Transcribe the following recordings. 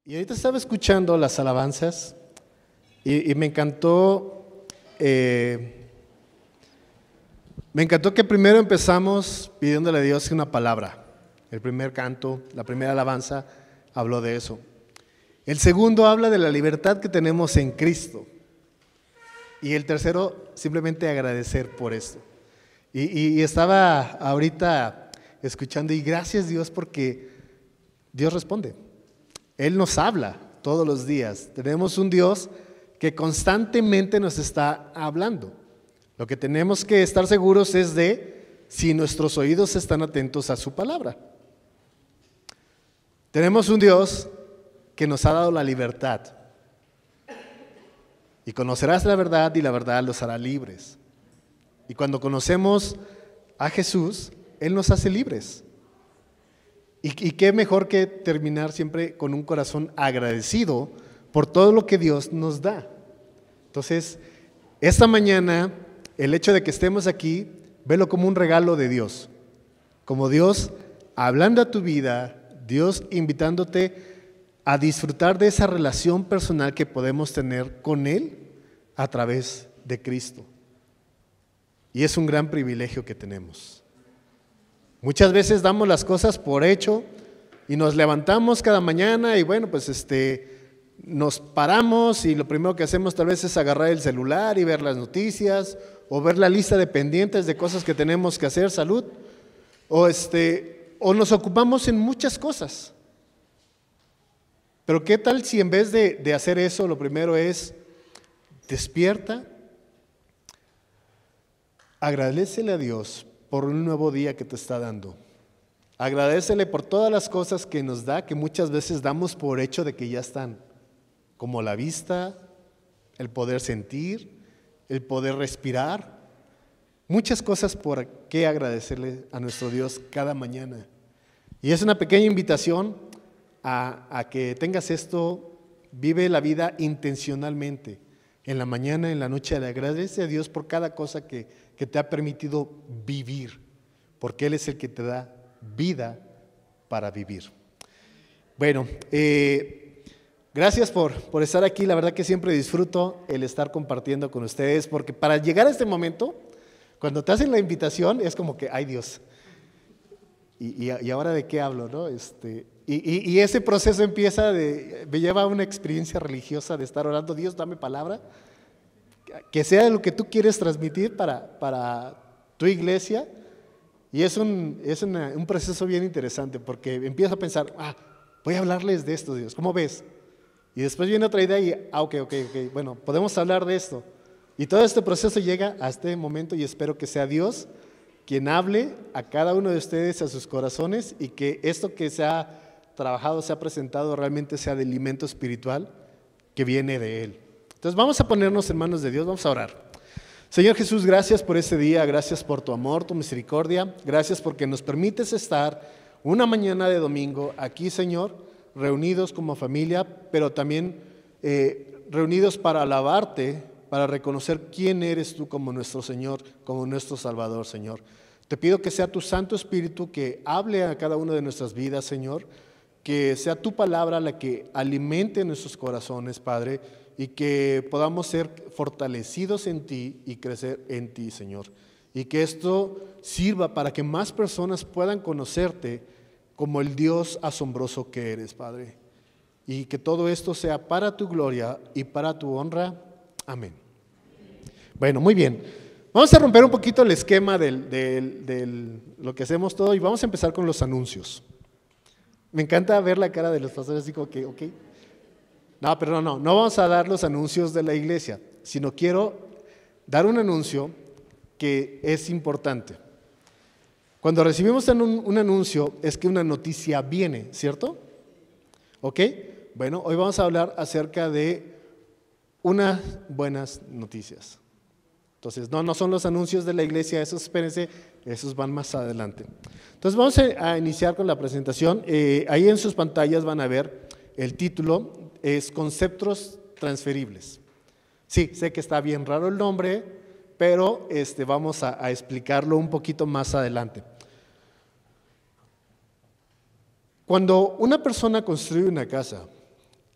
Y ahorita estaba escuchando las alabanzas y me encantó que primero empezamos pidiéndole a Dios una palabra. El primer canto, la primera alabanza habló de eso. El segundo habla de la libertad que tenemos en Cristo. Y el tercero, simplemente agradecer por esto. Y estaba ahorita escuchando y gracias Dios porque Dios responde. Él nos habla todos los días. Tenemos un Dios que constantemente nos está hablando. Lo que tenemos que estar seguros es de si nuestros oídos están atentos a su palabra. Tenemos un Dios que nos ha dado la libertad. Y conocerás la verdad y la verdad los hará libres. Y cuando conocemos a Jesús, Él nos hace libres. Y qué mejor que terminar siempre con un corazón agradecido por todo lo que Dios nos da. Entonces, esta mañana, el hecho de que estemos aquí, velo como un regalo de Dios. Como Dios hablando a tu vida, Dios invitándote a disfrutar de esa relación personal que podemos tener con Él a través de Cristo. Y es un gran privilegio que tenemos. Muchas veces damos las cosas por hecho y nos levantamos cada mañana y bueno, pues nos paramos y lo primero que hacemos tal vez es agarrar el celular y ver las noticias o ver la lista de pendientes de cosas que tenemos que hacer, salud, o nos ocupamos en muchas cosas. Pero ¿qué tal si en vez de hacer eso, lo primero es despierta, agradécele a Dios por un nuevo día que te está dando. Agradécele por todas las cosas que nos da, que muchas veces damos por hecho de que ya están, como la vista, el poder sentir, el poder respirar, muchas cosas por qué agradecerle a nuestro Dios cada mañana. Y es una pequeña invitación a que tengas esto, vive la vida intencionalmente, en la mañana, en la noche, le agradece a Dios por cada cosa que te ha permitido vivir, porque Él es el que te da vida para vivir. Bueno, gracias por estar aquí, la verdad que siempre disfruto el estar compartiendo con ustedes, porque para llegar a este momento, cuando te hacen la invitación, es como que, ay Dios, ¿y ahora de qué hablo? ¿No? Y ese proceso me lleva a una experiencia religiosa de estar orando, Dios, dame palabra, que sea lo que tú quieres transmitir para tu iglesia. Y es un proceso bien interesante, porque empiezo a pensar, voy a hablarles de esto, Dios, ¿cómo ves? Y después viene otra idea y, ok, bueno, podemos hablar de esto. Y todo este proceso llega a este momento y espero que sea Dios quien hable a cada uno de ustedes, a sus corazones, y que esto que se ha trabajado, se ha presentado, realmente sea de alimento espiritual que viene de Él. Entonces vamos a ponernos en manos de Dios, vamos a orar. Señor Jesús, gracias por este día, gracias por tu amor, tu misericordia, gracias porque nos permites estar una mañana de domingo aquí, Señor, reunidos como familia, pero también reunidos para alabarte, para reconocer quién eres tú como nuestro Señor, como nuestro Salvador, Señor. Te pido que sea tu Santo Espíritu que hable a cada una de nuestras vidas, Señor, que sea tu palabra la que alimente nuestros corazones, Padre, y que podamos ser fortalecidos en ti y crecer en ti, Señor. Y que esto sirva para que más personas puedan conocerte como el Dios asombroso que eres, Padre. Y que todo esto sea para tu gloria y para tu honra. Amén. Bueno, muy bien. Vamos a romper un poquito el esquema de lo que hacemos todo y vamos a empezar con los anuncios. Me encanta ver la cara de los pastores así como que, ok. No, pero no vamos a dar los anuncios de la iglesia, sino quiero dar un anuncio que es importante. Cuando recibimos un anuncio es que una noticia viene, ¿cierto? ¿Ok? Bueno, hoy vamos a hablar acerca de unas buenas noticias. Entonces, no son los anuncios de la iglesia, esos espérense, esos van más adelante. Entonces, vamos a iniciar con la presentación. Ahí en sus pantallas van a ver el título, es Conceptos Transferibles. Sí, sé que está bien raro el nombre, pero vamos a explicarlo un poquito más adelante. Cuando una persona construye una casa,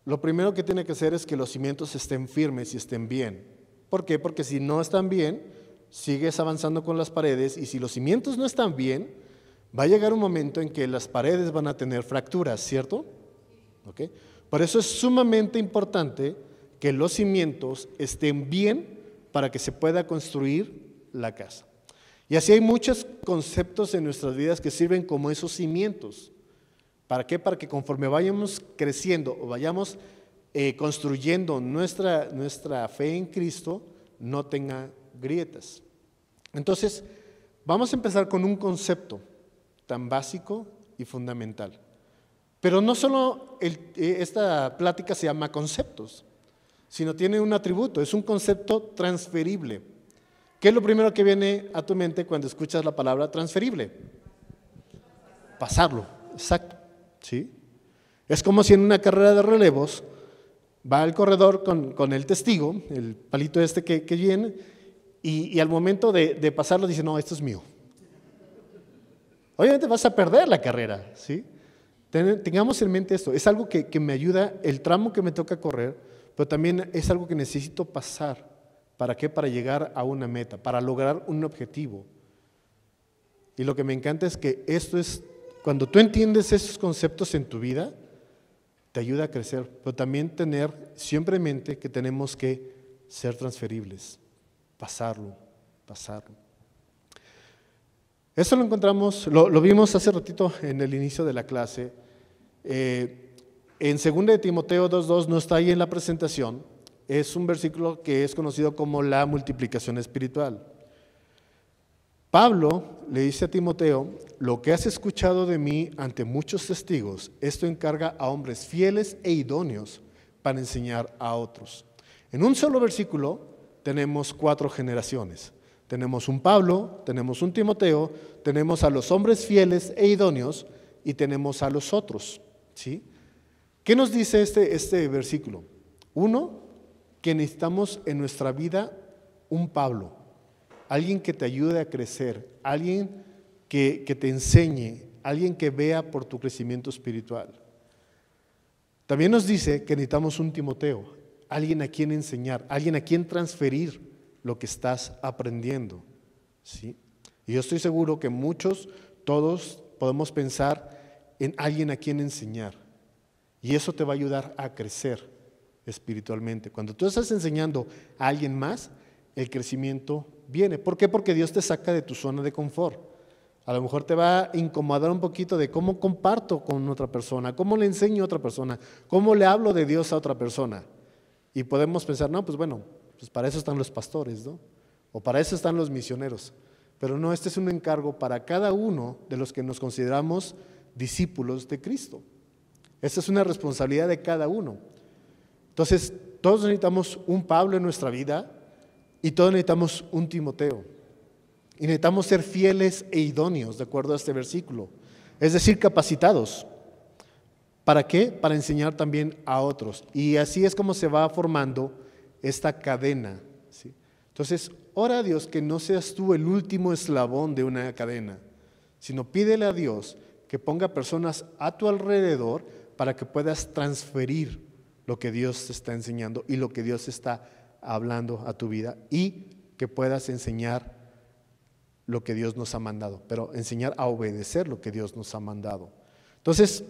lo primero que tiene que hacer es que los cimientos estén firmes y estén bien. ¿Por qué? Porque si no están bien, sigues avanzando con las paredes, y si los cimientos no están bien, va a llegar un momento en que las paredes van a tener fracturas, ¿cierto? ¿Ok? Por eso es sumamente importante que los cimientos estén bien para que se pueda construir la casa. Y así hay muchos conceptos en nuestras vidas que sirven como esos cimientos. ¿Para qué? Para que conforme vayamos creciendo o vayamos construyendo nuestra fe en Cristo, no tenga grietas. Entonces, vamos a empezar con un concepto tan básico y fundamental. Pero no solo esta plática se llama conceptos, sino tiene un atributo, es un concepto transferible. ¿Qué es lo primero que viene a tu mente cuando escuchas la palabra transferible? Pasarlo, exacto. ¿Sí? Es como si en una carrera de relevos va el corredor con el testigo, el palito este que viene, y al momento de pasarlo dice, no, esto es mío. Obviamente vas a perder la carrera, ¿sí? Tengamos en mente esto, es algo que me ayuda, el tramo que me toca correr, pero también es algo que necesito pasar. ¿Para qué? Para llegar a una meta, para lograr un objetivo. Y lo que me encanta es que esto es, cuando tú entiendes esos conceptos en tu vida, te ayuda a crecer, pero también tener siempre en mente que tenemos que ser transferibles, pasarlo. Eso lo encontramos, lo vimos hace ratito en el inicio de la clase. En 2 de Timoteo 2:2 no está ahí en la presentación, es un versículo que es conocido como la multiplicación espiritual. Pablo le dice a Timoteo, lo que has escuchado de mí ante muchos testigos, esto encarga a hombres fieles e idóneos para enseñar a otros. En un solo versículo tenemos 4 generaciones. Tenemos un Pablo, tenemos un Timoteo, tenemos a los hombres fieles e idóneos y tenemos a los otros, ¿sí? ¿Qué nos dice este versículo? Uno, que necesitamos en nuestra vida un Pablo, alguien que te ayude a crecer, alguien que te enseñe, alguien que vea por tu crecimiento espiritual. También nos dice que necesitamos un Timoteo, alguien a quien enseñar, alguien a quien transferir lo que estás aprendiendo, ¿sí? Y yo estoy seguro que todos podemos pensar en alguien a quien enseñar, y eso te va a ayudar a crecer espiritualmente. Cuando tú estás enseñando a alguien más, el crecimiento viene. ¿Por qué? Porque Dios te saca de tu zona de confort. A lo mejor te va a incomodar un poquito de cómo comparto con otra persona, cómo le enseño a otra persona, cómo le hablo de Dios a otra persona. Y podemos pensar, no, pues bueno, pues para eso están los pastores, ¿no? O para eso están los misioneros. Pero no, este es un encargo para cada uno de los que nos consideramos discípulos de Cristo. Esta es una responsabilidad de cada uno. Entonces, todos necesitamos un Pablo en nuestra vida y todos necesitamos un Timoteo. Y necesitamos ser fieles e idóneos, de acuerdo a este versículo. Es decir, capacitados. ¿Para qué? Para enseñar también a otros. Y así es como se va formando esta cadena, ¿sí? Entonces, ora a Dios que no seas tú el último eslabón de una cadena, sino pídele a Dios que ponga personas a tu alrededor para que puedas transferir lo que Dios te está enseñando y lo que Dios está hablando a tu vida, y que puedas enseñar lo que Dios nos ha mandado, pero enseñar a obedecer lo que Dios nos ha mandado. Entonces,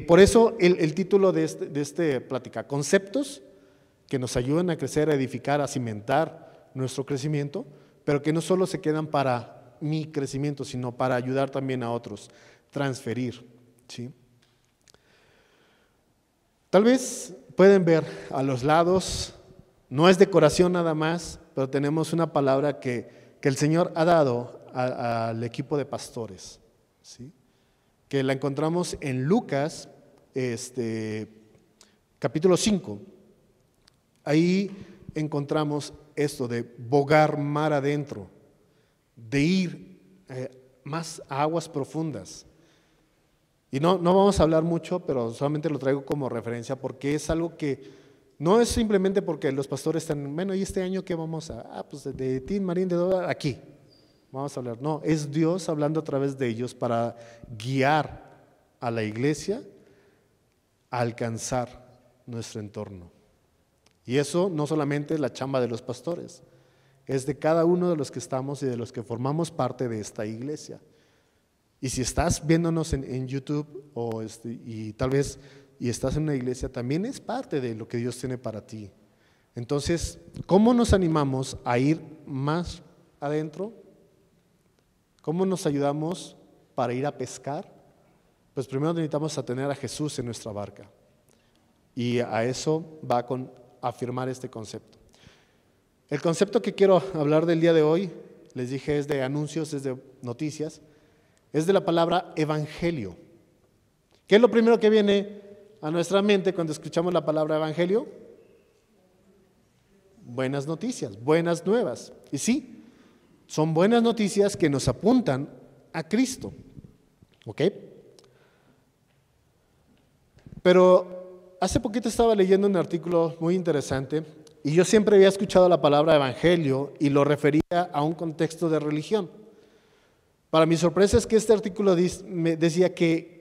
por eso el título de este plática, conceptos que nos ayudan a crecer, a edificar, a cimentar nuestro crecimiento, pero que no solo se quedan para mi crecimiento, sino para ayudar también a otros, transferir, ¿sí? Tal vez pueden ver a los lados, no es decoración nada más, pero tenemos una palabra que el Señor ha dado al equipo de pastores, ¿sí? Que la encontramos en Lucas, capítulo 5. Ahí encontramos esto de bogar mar adentro, de ir más a aguas profundas. Y no vamos a hablar mucho, pero solamente lo traigo como referencia porque es algo que no es simplemente porque los pastores están, bueno, ¿y este año qué vamos a? Pues de Tin Marín de Doda, aquí vamos a hablar. No, es Dios hablando a través de ellos para guiar a la iglesia a alcanzar nuestro entorno. Y eso no solamente es la chamba de los pastores, es de cada uno de los que estamos y de los que formamos parte de esta iglesia. Y si estás viéndonos en YouTube y tal vez y estás en una iglesia, también es parte de lo que Dios tiene para ti. Entonces, ¿cómo nos animamos a ir más adentro? ¿Cómo nos ayudamos para ir a pescar? Pues primero necesitamos a tener a Jesús en nuestra barca. Y a eso va con afirmar este concepto. El concepto que quiero hablar del día de hoy, les dije, es de anuncios, es de noticias, es de la palabra evangelio. ¿Qué es lo primero que viene a nuestra mente cuando escuchamos la palabra evangelio? Buenas noticias, buenas nuevas. Y sí, son buenas noticias que nos apuntan a Cristo. ¿Ok? Pero hace poquito estaba leyendo un artículo muy interesante y yo siempre había escuchado la palabra evangelio y lo refería a un contexto de religión. Para mi sorpresa es que este artículo me decía que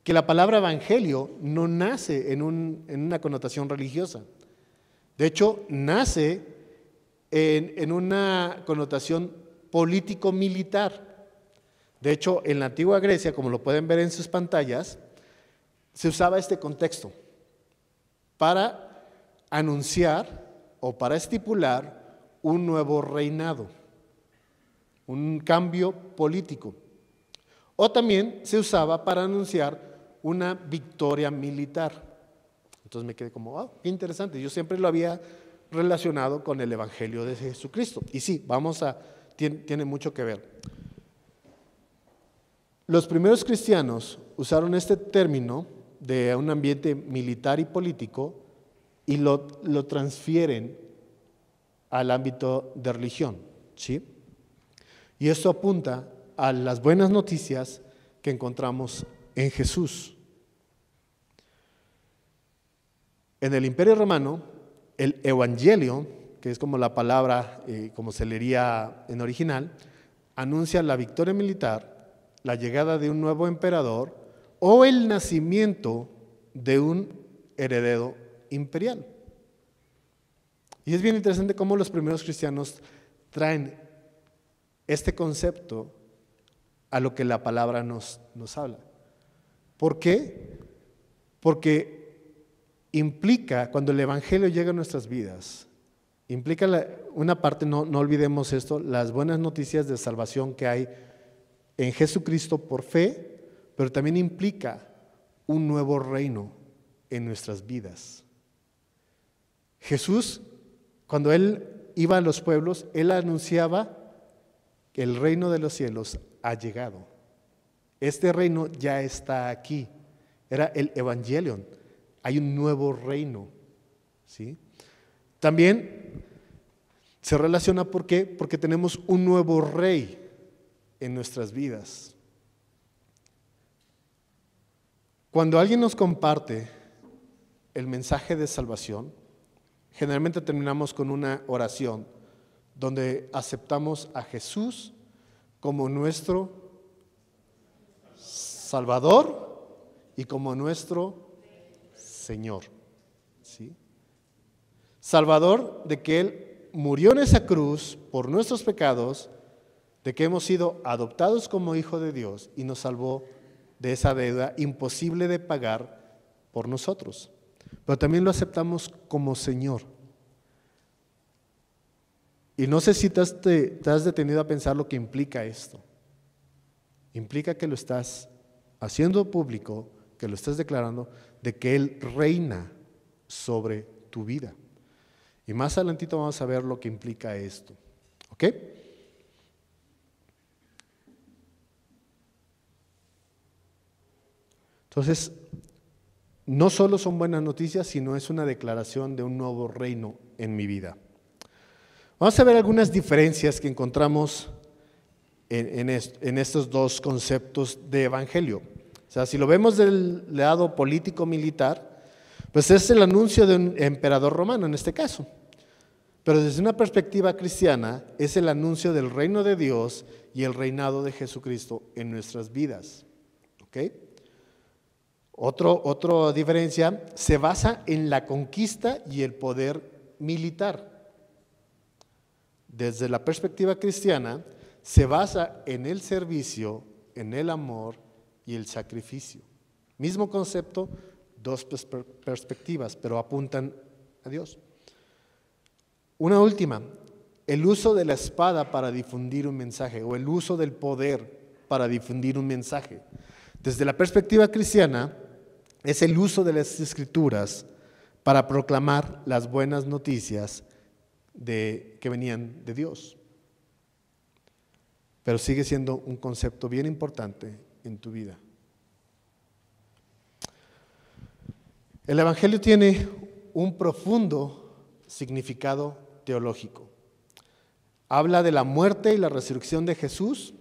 la palabra evangelio no nace en una connotación religiosa. De hecho, nace en una connotación político-militar. De hecho, en la antigua Grecia, como lo pueden ver en sus pantallas, se usaba este contexto para anunciar o para estipular un nuevo reinado, un cambio político. O también se usaba para anunciar una victoria militar. Entonces me quedé como, qué interesante. Yo siempre lo había relacionado con el Evangelio de Jesucristo. Y sí, tiene mucho que ver. Los primeros cristianos usaron este término de un ambiente militar y político y lo transfieren al ámbito de religión, ¿sí? Y esto apunta a las buenas noticias que encontramos en Jesús. En el Imperio Romano, el Evangelio, que es como la palabra, como se leería en original, anuncia la victoria militar, la llegada de un nuevo emperador o el nacimiento de un heredero imperial. Y es bien interesante cómo los primeros cristianos traen este concepto a lo que la palabra nos habla. ¿Por qué? Porque implica, cuando el Evangelio llega a nuestras vidas, implica una parte, no olvidemos esto, las buenas noticias de salvación que hay en Jesucristo por fe, pero también implica un nuevo reino en nuestras vidas. Jesús, cuando Él iba a los pueblos, Él anunciaba que el reino de los cielos ha llegado. Este reino ya está aquí. Era el Evangelion. Hay un nuevo reino, ¿sí? También se relaciona, ¿por qué? Porque tenemos un nuevo rey en nuestras vidas. Cuando alguien nos comparte el mensaje de salvación, generalmente terminamos con una oración donde aceptamos a Jesús como nuestro Salvador y como nuestro Señor, ¿sí? Salvador de que Él murió en esa cruz por nuestros pecados, de que hemos sido adoptados como hijo de Dios y nos salvó de esa deuda imposible de pagar por nosotros. Pero también lo aceptamos como Señor. Y no sé si te has detenido a pensar lo que implica esto. Implica que lo estás haciendo público, que lo estás declarando, de que Él reina sobre tu vida. Y más adelantito vamos a ver lo que implica esto. ¿Ok? Entonces, no solo son buenas noticias, sino es una declaración de un nuevo reino en mi vida. Vamos a ver algunas diferencias que encontramos en estos dos conceptos de evangelio. O sea, si lo vemos del lado político-militar, pues es el anuncio de un emperador romano en este caso. Pero desde una perspectiva cristiana, es el anuncio del reino de Dios y el reinado de Jesucristo en nuestras vidas. ¿Ok? Otra diferencia, se basa en la conquista y el poder militar. Desde la perspectiva cristiana, se basa en el servicio, en el amor y el sacrificio. Mismo concepto, dos perspectivas, pero apuntan a Dios. Una última, el uso de la espada para difundir un mensaje o el uso del poder para difundir un mensaje. Desde la perspectiva cristiana, es el uso de las Escrituras para proclamar las buenas noticias que venían de Dios. Pero sigue siendo un concepto bien importante en tu vida. El Evangelio tiene un profundo significado teológico. Habla de la muerte y la resurrección de Jesús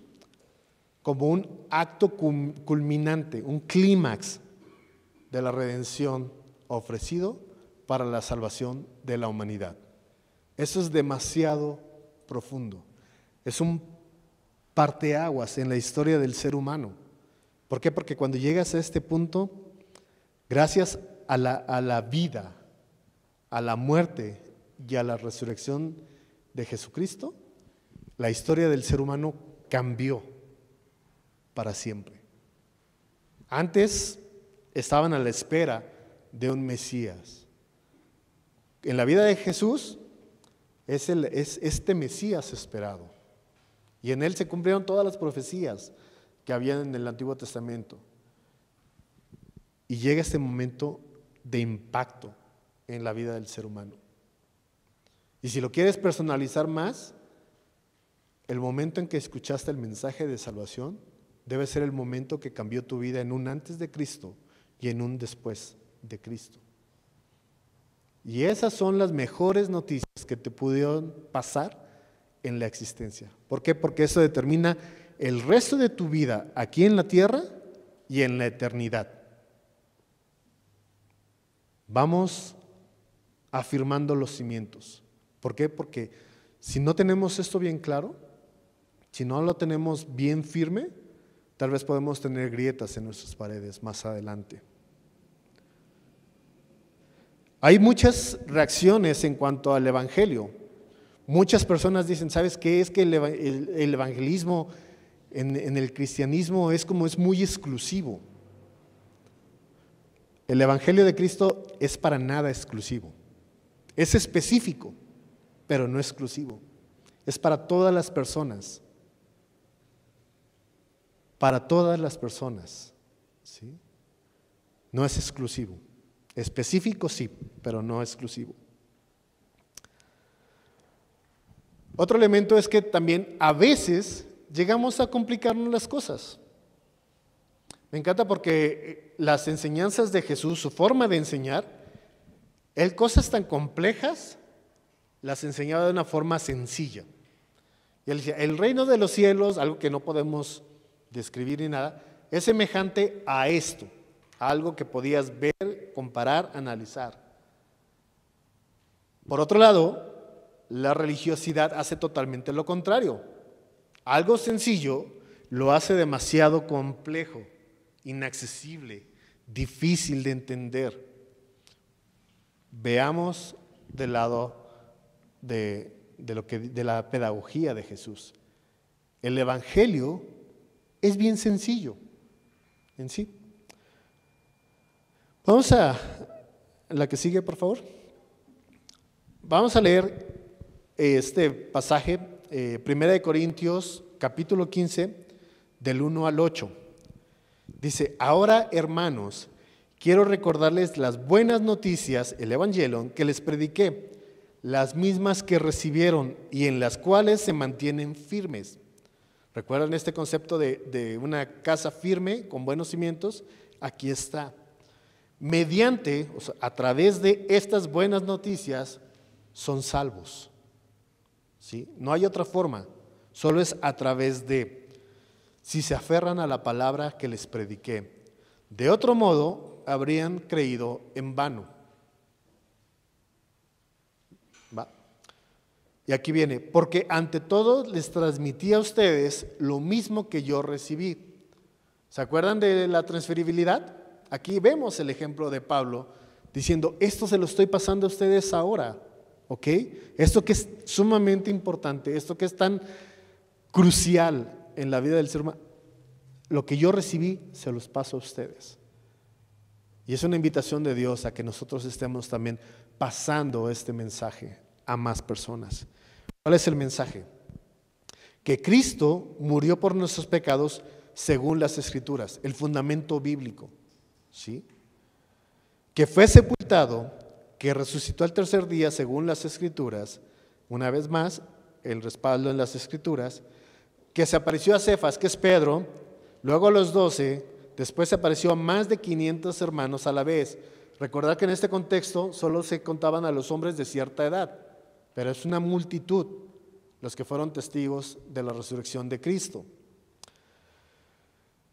como un acto culminante, un clímax de la redención ofrecido para la salvación de la humanidad. Eso es demasiado profundo. Es un parteaguas en la historia del ser humano. ¿Por qué? Porque cuando llegas a este punto, gracias a la vida, a la muerte y a la resurrección de Jesucristo, la historia del ser humano cambió para siempre. Antes estaban a la espera de un Mesías. En la vida de Jesús es este Mesías esperado. Y en él se cumplieron todas las profecías que había en el Antiguo Testamento. Y llega este momento de impacto en la vida del ser humano. Y si lo quieres personalizar más, el momento en que escuchaste el mensaje de salvación debe ser el momento que cambió tu vida en un antes de Cristo y en un después de Cristo. Y esas son las mejores noticias que te pudieron pasar en la existencia. ¿Por qué? Porque eso determina el resto de tu vida aquí en la tierra y en la eternidad. Vamos afirmando los cimientos. ¿Por qué? Porque si no tenemos esto bien claro, si no lo tenemos bien firme, tal vez podemos tener grietas en nuestras paredes más adelante. Hay muchas reacciones en cuanto al Evangelio. Muchas personas dicen, ¿sabes qué? Es que el evangelismo en el cristianismo es muy exclusivo. El Evangelio de Cristo es para nada exclusivo. Es específico, pero no exclusivo. Es para todas las personas. Para todas las personas. ¿Sí? No es exclusivo. Específico sí, pero no exclusivo. Otro elemento es que también a veces llegamos a complicarnos las cosas. Me encanta porque las enseñanzas de Jesús, su forma de enseñar, él cosas tan complejas las enseñaba de una forma sencilla. Y él decía, el reino de los cielos, algo que no podemos describir ni nada, es semejante a esto, a algo que podías ver, comparar, analizar. Por otro lado, la religiosidad hace totalmente lo contrario. Algo sencillo lo hace demasiado complejo, inaccesible, difícil de entender. Veamos del lado de la pedagogía de Jesús. El Evangelio es bien sencillo en sí. Vamos a la que sigue, por favor. Vamos a leer este pasaje, 1 Corintios capítulo 15, del 1 al 8. Dice, ahora hermanos, quiero recordarles las buenas noticias, el Evangelion, que les prediqué, las mismas que recibieron y en las cuales se mantienen firmes. ¿Recuerdan este concepto de una casa firme con buenos cimientos? Aquí está. Mediante, o sea, a través de estas buenas noticias, son salvos. ¿Sí? No hay otra forma, solo es a través de, si se aferran a la palabra que les prediqué. De otro modo, habrían creído en vano. ¿Va? Y aquí viene, porque ante todo les transmití a ustedes lo mismo que yo recibí. ¿Se acuerdan de la transferibilidad? aquí vemos el ejemplo de Pablo diciendo, esto se lo estoy pasando a ustedes ahora, ¿ok? Esto que es sumamente importante, esto que es tan crucial en la vida del ser humano, lo que yo recibí se los paso a ustedes. Y es una invitación de Dios a que nosotros estemos también pasando este mensaje a más personas. ¿Cuál es el mensaje? Que Cristo murió por nuestros pecados según las Escrituras, el fundamento bíblico, ¿sí? Que fue sepultado, que resucitó al tercer día según las Escrituras, una vez más, el respaldo en las Escrituras, que se apareció a Cefas, que es Pedro, luego a los 12, después se apareció a más de 500 hermanos a la vez. Recordad que en este contexto solo se contaban a los hombres de cierta edad, pero es una multitud los que fueron testigos de la resurrección de Cristo.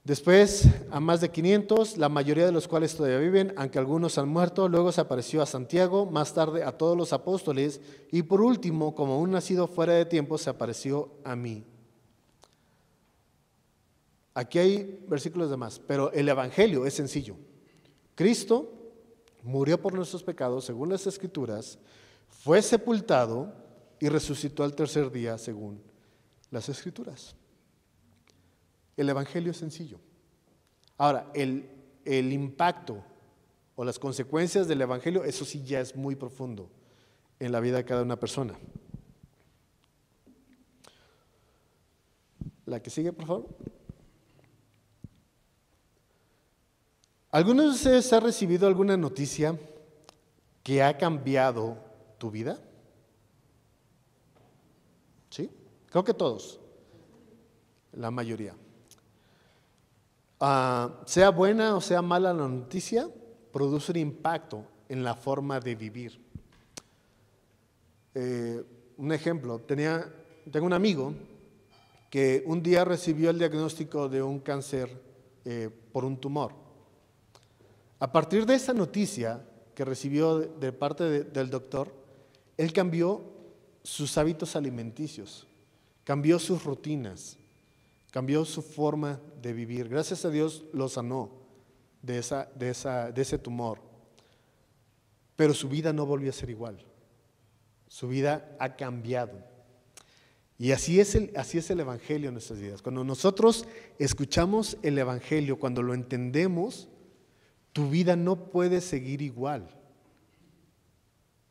Después a más de 500, la mayoría de los cuales todavía viven, aunque algunos han muerto. Luego se apareció a Santiago, más tarde a todos los apóstoles, y por último, como un nacido fuera de tiempo, se apareció a mí. Aquí hay versículos de más, pero el evangelio es sencillo. Cristo murió por nuestros pecados según las Escrituras, fue sepultado y resucitó al tercer día según las Escrituras. El evangelio es sencillo. Ahora, el impacto o las consecuencias del evangelio, eso sí ya es muy profundo en la vida de cada una persona. La que sigue, por favor. ¿Alguno de ustedes ha recibido alguna noticia que ha cambiado tu vida? ¿Sí? Creo que todos, la mayoría. Sea buena o sea mala la noticia, produce un impacto en la forma de vivir. Un ejemplo, tengo un amigo que un día recibió el diagnóstico de un cáncer por un tumor. A partir de esa noticia que recibió de parte del doctor, él cambió sus hábitos alimenticios, cambió sus rutinas, cambió su forma de vivir. Gracias a Dios lo sanó de ese tumor. Pero su vida no volvió a ser igual. Su vida ha cambiado. Y así es el evangelio en nuestras vidas. Cuando nosotros escuchamos el evangelio, cuando lo entendemos, tu vida no puede seguir igual.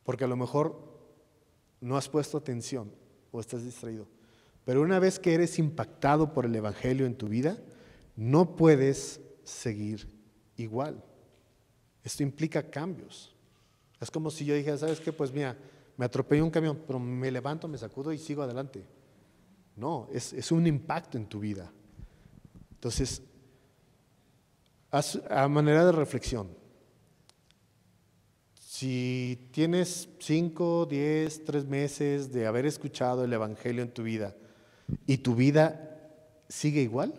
Porque a lo mejor no has puesto atención o estás distraído. Pero una vez que eres impactado por el evangelio en tu vida, no puedes seguir igual. Esto implica cambios. Es como si yo dijera, ¿sabes qué? Pues mira, me atropelló un camión, pero me levanto, me sacudo y sigo adelante. No, es un impacto en tu vida. Entonces, a manera de reflexión, si tienes 5, 10, 3 meses de haber escuchado el evangelio en tu vida y tu vida sigue igual,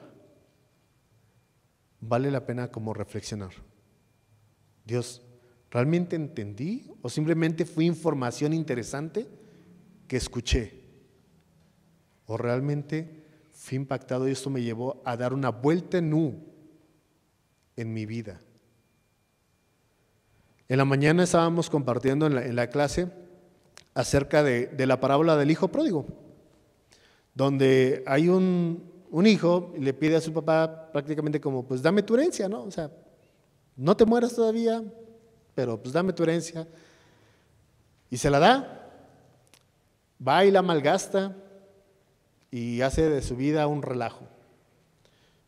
vale la pena como reflexionar. Dios, ¿realmente entendí o simplemente fue información interesante que escuché? ¿O realmente fui impactado y esto me llevó a dar una vuelta en mi vida? En la mañana estábamos compartiendo en la clase acerca de la parábola del hijo pródigo, donde hay un hijo y le pide a su papá prácticamente como, pues dame tu herencia, ¿no? O sea, no te mueras todavía, pero pues dame tu herencia. Y se la da, va y la malgasta y hace de su vida un relajo.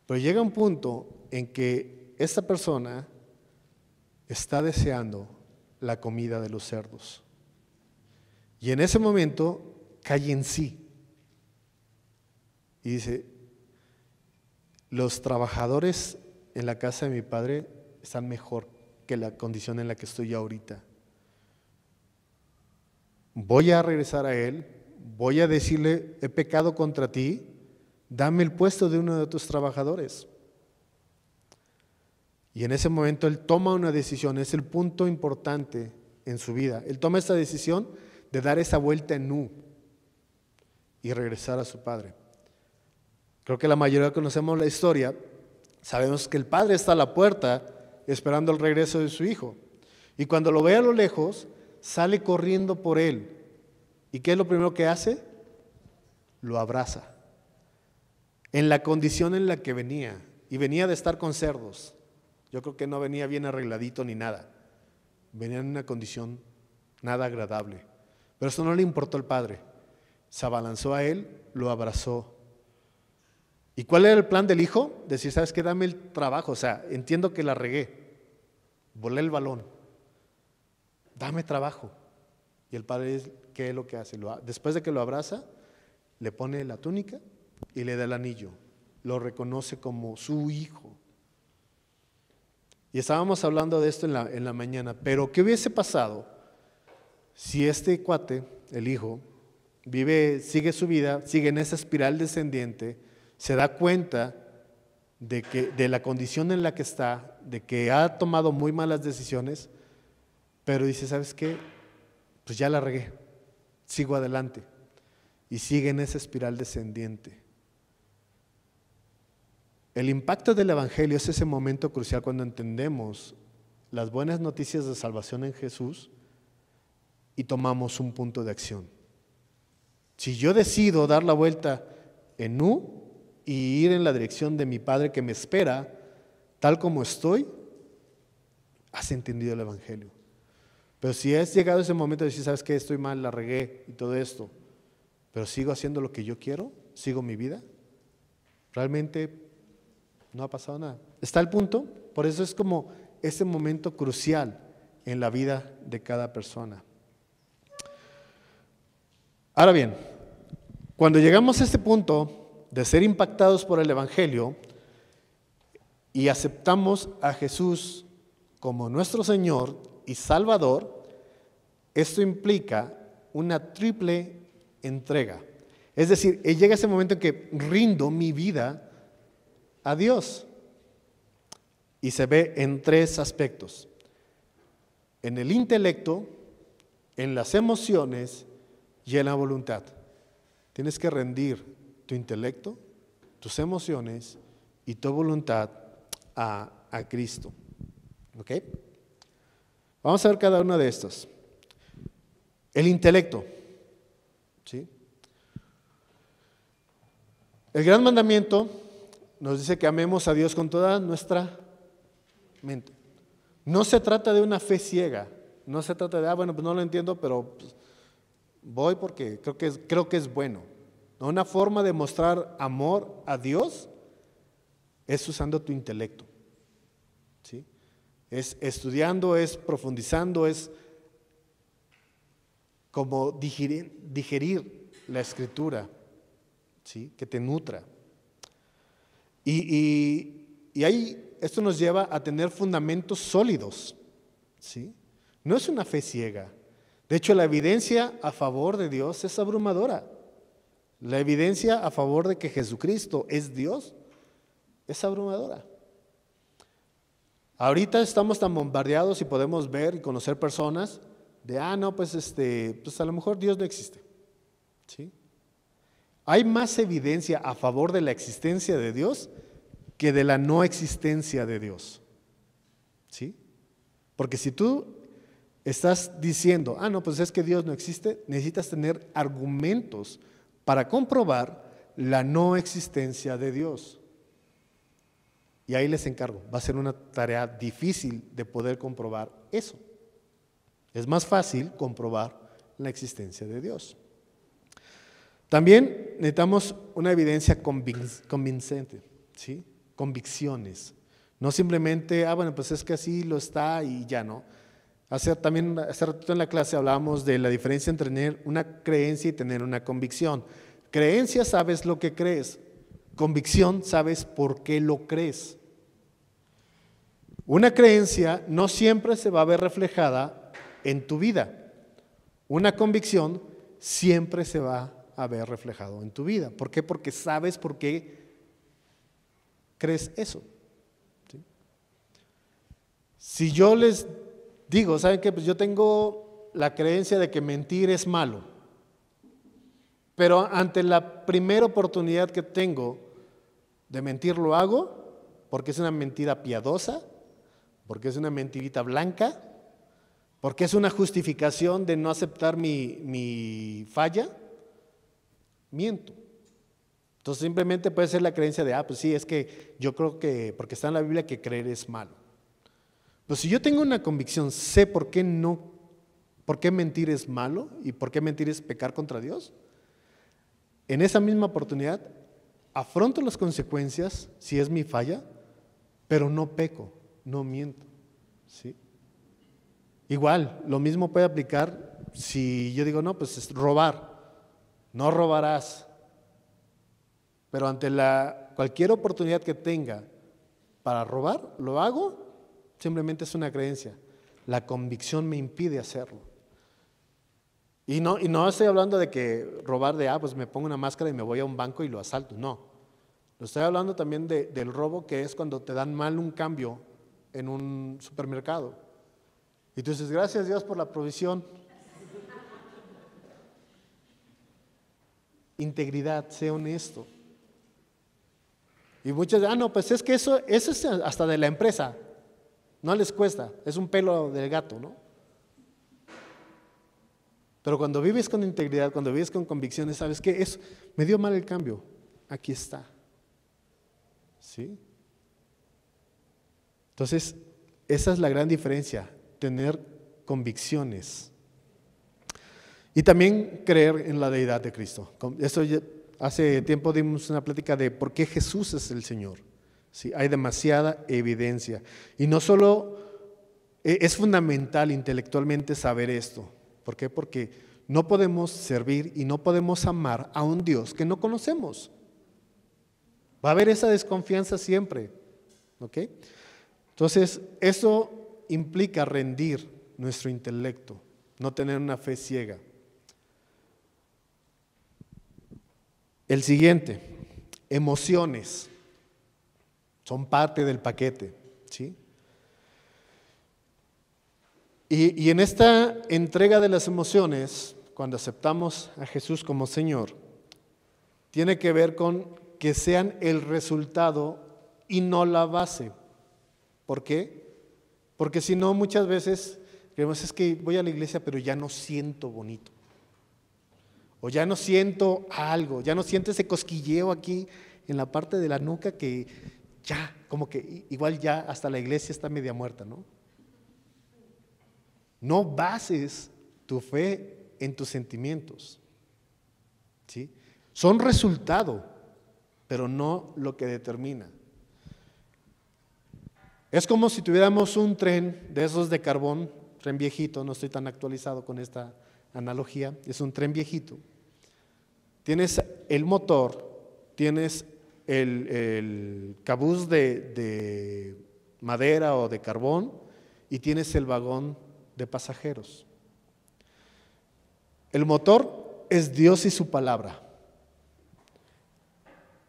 Pero llega un punto en que esta persona está deseando la comida de los cerdos. Y en ese momento cae en sí. Y dice, los trabajadores en la casa de mi padre están mejor que la condición en la que estoy ahorita. Voy a regresar a él, voy a decirle, he pecado contra ti, dame el puesto de uno de tus trabajadores. Y en ese momento él toma una decisión, es el punto importante en su vida. Él toma esta decisión de dar esa vuelta en U y regresar a su padre. Creo que la mayoría conocemos la historia, sabemos que el padre está a la puerta esperando el regreso de su hijo. Y cuando lo ve a lo lejos, sale corriendo por él. ¿Y qué es lo primero que hace? Lo abraza. En la condición en la que venía. Y venía de estar con cerdos. Yo creo que no venía bien arregladito ni nada. Venía en una condición nada agradable. Pero eso no le importó al padre. Se abalanzó a él, lo abrazó. ¿Y cuál era el plan del hijo? Decir, ¿sabes qué? Dame el trabajo. O sea, entiendo que la regué. Volé el balón. Dame trabajo. Y el padre, ¿qué es lo que hace? Después de que lo abraza, le pone la túnica y le da el anillo. Lo reconoce como su hijo. Y estábamos hablando de esto en la mañana. Pero ¿qué hubiese pasado si este cuate, el hijo, sigue su vida, sigue en esa espiral descendiente, se da cuenta de la condición en la que está, de que ha tomado muy malas decisiones, pero dice, ¿sabes qué? Pues ya la regué, sigo adelante, y sigue en esa espiral descendiente. El impacto del Evangelio es ese momento crucial cuando entendemos las buenas noticias de salvación en Jesús y tomamos un punto de acción. Si yo decido dar la vuelta en U y ir en la dirección de mi Padre que me espera, tal como estoy, has entendido el Evangelio. Pero si has llegado a ese momento de decir, ¿sabes qué? Estoy mal, la regué y todo esto, pero sigo haciendo lo que yo quiero, sigo mi vida, realmente no ha pasado nada. Está el punto, por eso es como ese momento crucial en la vida de cada persona. Ahora bien, cuando llegamos a este punto de ser impactados por el Evangelio y aceptamos a Jesús como nuestro Señor y Salvador, esto implica una triple entrega. Es decir, llega ese momento en que rindo mi vida a Dios. Y se ve en tres aspectos: en el intelecto, en las emociones y en la voluntad. Tienes que rendir tu intelecto, tus emociones y tu voluntad a Cristo. ¿Ok? Vamos a ver cada uno de estos. El intelecto. ¿Sí? El gran mandamiento nos dice que amemos a Dios con toda nuestra mente. No se trata de una fe ciega. No se trata de, bueno, pues no lo entiendo, pero pues, voy porque creo que es bueno. ¿No? Una forma de mostrar amor a Dios es usando tu intelecto. ¿Sí? Es estudiando, es profundizando, es como digerir la Escritura, ¿sí? Que te nutra. Y ahí esto nos lleva a tener fundamentos sólidos, ¿sí? No es una fe ciega. De hecho, la evidencia a favor de Dios es abrumadora. La evidencia a favor de que Jesucristo es Dios es abrumadora. Ahorita estamos tan bombardeados y podemos ver y conocer personas de, no, pues a lo mejor Dios no existe. ¿Sí? Hay más evidencia a favor de la existencia de Dios que de la no existencia de Dios. ¿Sí? Porque si tú estás diciendo, no, pues es que Dios no existe, necesitas tener argumentos para comprobar la no existencia de Dios. Y ahí les encargo, va a ser una tarea difícil de poder comprobar eso. Es más fácil comprobar la existencia de Dios. También necesitamos una evidencia convincente, ¿sí? Convicciones. No simplemente, bueno, pues es que así lo está y ya no. Hace ratito en la clase hablábamos de la diferencia entre tener una creencia y tener una convicción. Creencia, sabes lo que crees. Convicción, sabes por qué lo crees. Una creencia no siempre se va a ver reflejada en tu vida. Una convicción siempre se va a ver reflejado en tu vida. ¿Por qué? Porque sabes por qué crees eso. ¿Sí? Si yo les digo, ¿saben qué? Pues yo tengo la creencia de que mentir es malo, pero ante la primera oportunidad que tengo de mentir lo hago, porque es una mentira piadosa, porque es una mentirita blanca, porque es una justificación de no aceptar mi falla, miento. Entonces simplemente puede ser la creencia de, pues sí, es que yo creo que, porque está en la Biblia, que creer es malo. Pues si yo tengo una convicción, sé por qué mentir es malo y por qué mentir es pecar contra Dios, en esa misma oportunidad afronto las consecuencias si es mi falla, pero no peco, no miento, ¿sí? Igual, lo mismo puede aplicar si yo digo, no, pues es robar, no robarás. Pero ante cualquier oportunidad que tenga para robar, lo hago, simplemente es una creencia. La convicción me impide hacerlo. Y no estoy hablando de que robar pues me pongo una máscara y me voy a un banco y lo asalto, no. Lo estoy hablando también del robo, que es cuando te dan mal un cambio en un supermercado. Y tú dices, gracias Dios por la provisión. Integridad, sé honesto. Y muchos, no, pues es que eso es hasta de la empresa, no les cuesta, es un pelo del gato, ¿no? Pero cuando vives con integridad, cuando vives con convicciones, ¿sabes qué? Me dio mal el cambio, aquí está. ¿Sí? Entonces, esa es la gran diferencia, tener convicciones. Y también creer en la deidad de Cristo. Hace tiempo dimos una plática de por qué Jesús es el Señor. ¿Sí? Hay demasiada evidencia. Y no solo es fundamental intelectualmente saber esto. ¿Por qué? Porque no podemos servir y no podemos amar a un Dios que no conocemos. Va a haber esa desconfianza siempre. ¿Ok? Entonces, eso implica rendir nuestro intelecto, no tener una fe ciega. El siguiente, emociones, son parte del paquete, ¿sí? Y en esta entrega de las emociones, cuando aceptamos a Jesús como Señor, tiene que ver con que sean el resultado y no la base. ¿Por qué? Porque si no, muchas veces creemos, es que voy a la iglesia pero ya no siento bonito. O ya no siento algo, ya no siento ese cosquilleo aquí en la parte de la nuca que ya, como que igual ya hasta la iglesia está media muerta, ¿no? No bases tu fe en tus sentimientos, ¿sí? Son resultado, pero no lo que determina. Es como si tuviéramos un tren de esos de carbón, tren viejito, no estoy tan actualizado con esta analogía, es un tren viejito. Tienes el motor, tienes el cabuz de madera o de carbón y tienes el vagón de pasajeros. El motor es Dios y su palabra.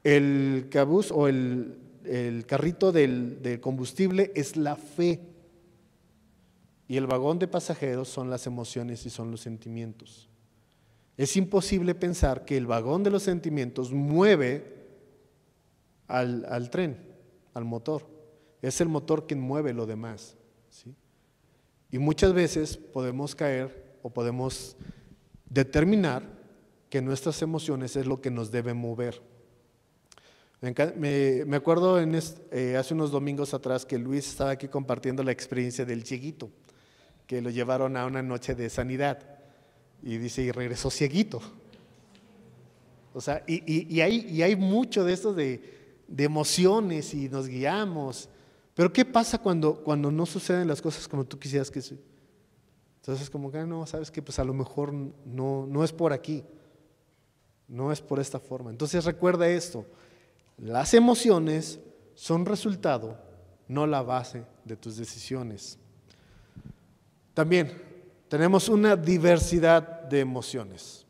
El cabuz o el carrito del combustible es la fe. Y el vagón de pasajeros son las emociones y son los sentimientos. Es imposible pensar que el vagón de los sentimientos mueve al tren, al motor. Es el motor quien mueve lo demás, ¿sí? Y muchas veces podemos caer o podemos determinar que nuestras emociones es lo que nos debe mover. Me acuerdo hace unos domingos atrás que Luis estaba aquí compartiendo la experiencia del cieguito, que lo llevaron a una noche de sanidad y dice, y regresó cieguito. O sea, y hay mucho de esto de emociones y nos guiamos. Pero ¿qué pasa cuando no suceden las cosas como tú quisieras que sí? Entonces como que no, sabes que pues a lo mejor no es por aquí, no es por esta forma. Entonces recuerda esto, las emociones son resultado, no la base de tus decisiones. También tenemos una diversidad de emociones.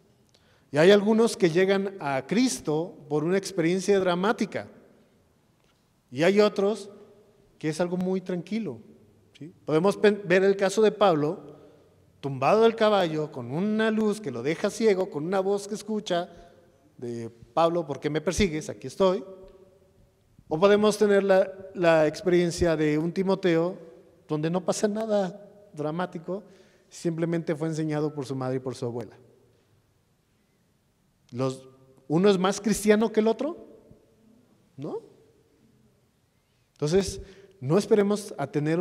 Y hay algunos que llegan a Cristo por una experiencia dramática. Y hay otros que es algo muy tranquilo, ¿sí? Podemos ver el caso de Pablo, tumbado del caballo, con una luz que lo deja ciego, con una voz que escucha de Pablo, ¿por qué me persigues? Aquí estoy. O podemos tener la experiencia de un Timoteo donde no pasa nada dramático, simplemente fue enseñado por su madre y por su abuela. ¿Uno es más cristiano que el otro? ¿No? Entonces, no esperemos a tener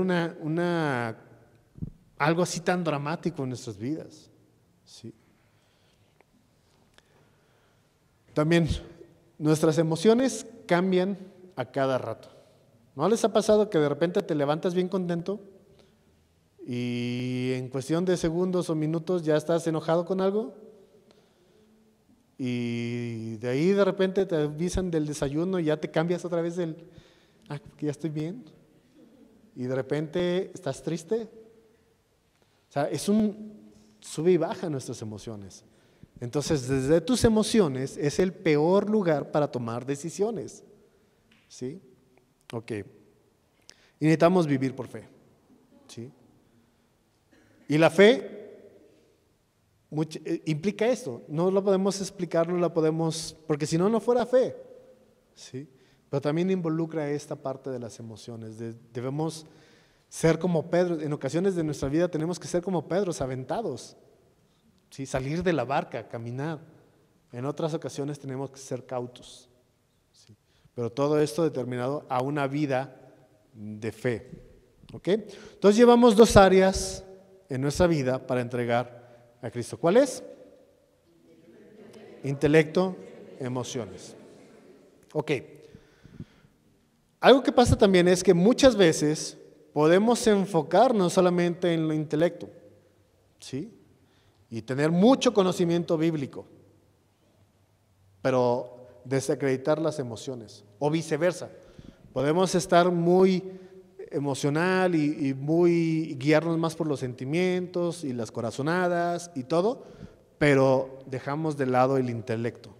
algo así tan dramático en nuestras vidas. ¿Sí? También, nuestras emociones cambian a cada rato. ¿No les ha pasado que de repente te levantas bien contento y en cuestión de segundos o minutos ya estás enojado con algo? Y de ahí de repente te avisan del desayuno y ya te cambias otra vez que ya estoy bien. Y de repente estás triste. O sea, es un sube y baja nuestras emociones. Entonces, desde tus emociones es el peor lugar para tomar decisiones. ¿Sí? Ok. Y necesitamos vivir por fe. ¿Sí? Y la fe implica esto. No lo podemos explicar, no la podemos, porque si no, no fuera fe. ¿Sí? Pero también involucra esta parte de las emociones. Debemos ser como Pedro. En ocasiones de nuestra vida tenemos que ser como Pedro, aventados. ¿Sí? Salir de la barca, caminar. En otras ocasiones tenemos que ser cautos. ¿Sí? Pero todo esto determinado a una vida de fe. ¿Ok? Entonces llevamos 2 áreas en nuestra vida para entregar a Cristo. ¿Cuál es? Intelecto, emociones. Ok. Algo que pasa también es que muchas veces podemos enfocarnos solamente en lo intelecto, ¿sí? Y tener mucho conocimiento bíblico, pero desacreditar las emociones, o viceversa. Podemos estar muy emocional y muy guiarnos más por los sentimientos y las corazonadas y todo, pero dejamos de lado el intelecto.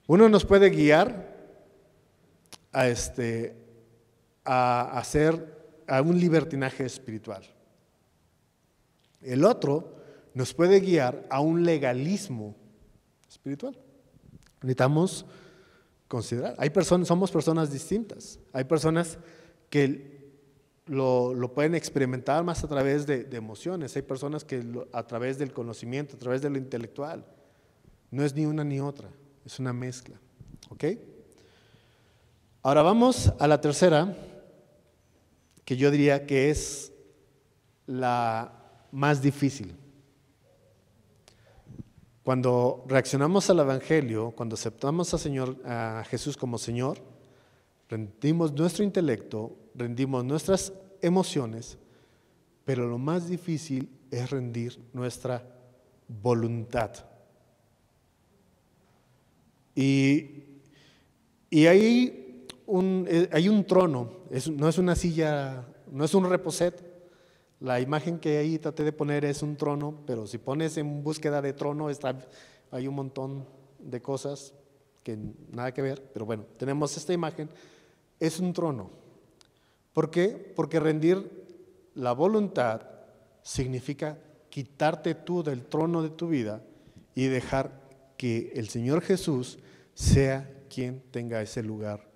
Uno nos puede guiar a un libertinaje espiritual. El otro nos puede guiar a un legalismo espiritual. Necesitamos considerar. Somos personas distintas. Hay personas que lo pueden experimentar más a través de emociones. Hay personas que a través del conocimiento, a través de lo intelectual. No es ni una ni otra, es una mezcla. ¿Ok? Ahora vamos a la tercera, que yo diría que es la más difícil. Cuando reaccionamos al Evangelio, cuando aceptamos a Jesús como Señor, rendimos nuestro intelecto, rendimos nuestras emociones, pero lo más difícil es rendir nuestra voluntad. Y hay un trono, no es una silla, no es un reposet. La imagen que ahí traté de poner es un trono, pero si pones en búsqueda de trono, hay un montón de cosas que nada que ver, pero bueno, tenemos esta imagen, es un trono. ¿Por qué? Porque rendir la voluntad significa quitarte tú del trono de tu vida y dejar que el Señor Jesús sea quien tenga ese lugar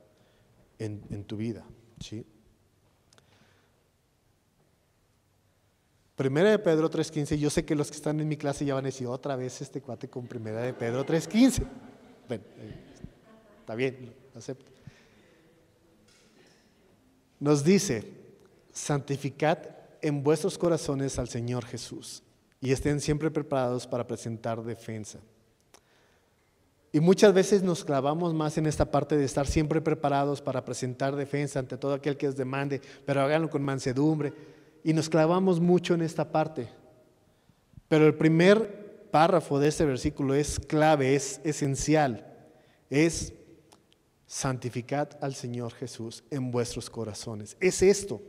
en tu vida. ¿Sí? Primera de Pedro 3:15, yo sé que los que están en mi clase ya van a decir otra vez este cuate con Primera de Pedro 3:15. Bueno, está bien, lo acepto. Nos dice, santificad en vuestros corazones al Señor Jesús y estén siempre preparados para presentar defensa. Y muchas veces nos clavamos más en esta parte de estar siempre preparados para presentar defensa ante todo aquel que os demande, pero háganlo con mansedumbre. Y nos clavamos mucho en esta parte. Pero el primer párrafo de este versículo es clave, es esencial. Es santificad al Señor Jesús en vuestros corazones. Es esto.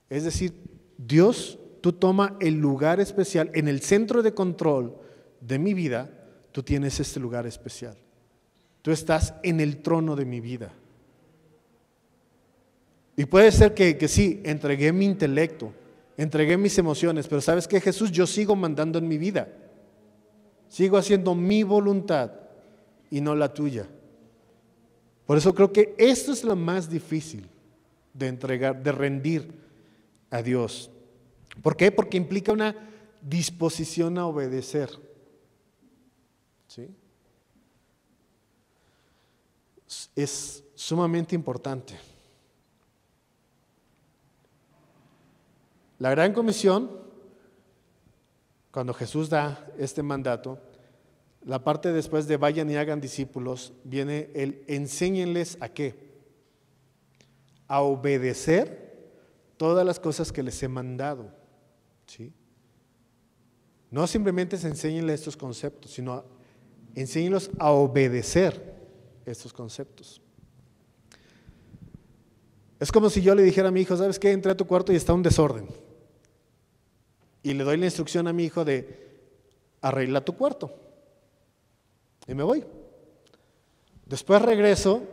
Es decir, Dios, tú toma el lugar especial en el centro de control de mi vida. Tú tienes este lugar especial. Tú estás en el trono de mi vida. Y puede ser que sí, entregué mi intelecto, entregué mis emociones, pero ¿sabes qué, Jesús? Yo sigo mandando en mi vida. Sigo haciendo mi voluntad y no la tuya. Por eso creo que esto es lo más difícil de entregar, de rendir a Dios. ¿Por qué? Porque implica una disposición a obedecer. ¿Sí? Es sumamente importante. La Gran Comisión, cuando Jesús da este mandato, la parte después de vayan y hagan discípulos, viene el enséñenles a qué. A obedecer todas las cosas que les he mandado. ¿Sí? No simplemente es enséñenles estos conceptos, sino enséñenlos a obedecer estos conceptos. Es como si yo le dijera a mi hijo, ¿sabes qué? Entré a tu cuarto y está un desorden. Y le doy la instrucción a mi hijo de arregla tu cuarto. Y me voy. Después regreso,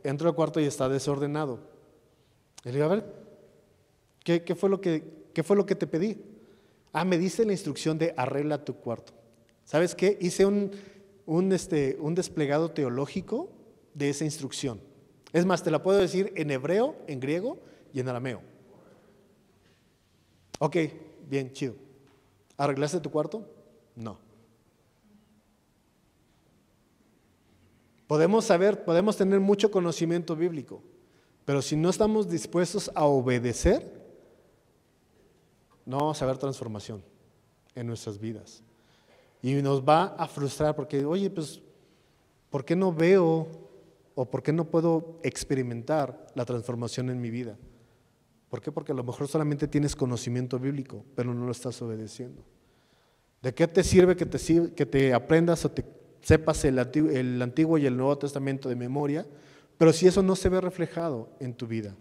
entro al cuarto y está desordenado. Y le digo, a ver, ¿qué fue lo que te pedí? Ah, me dice la instrucción de arregla tu cuarto. ¿Sabes qué? Hice un desplegado teológico de esa instrucción. Es más, te la puedo decir en hebreo, en griego y en arameo. Ok, bien, chido. ¿Arreglaste tu cuarto? No. Podemos tener mucho conocimiento bíblico, pero si no estamos dispuestos a obedecer, no vamos a ver transformación en nuestras vidas. Y nos va a frustrar porque, oye, pues, ¿por qué no veo o por qué no puedo experimentar la transformación en mi vida? ¿Por qué? Porque a lo mejor solamente tienes conocimiento bíblico, pero no lo estás obedeciendo. ¿De qué te sirve que te aprendas o te sepas el Antiguo y el Nuevo Testamento de memoria, pero si eso no se ve reflejado en tu vida?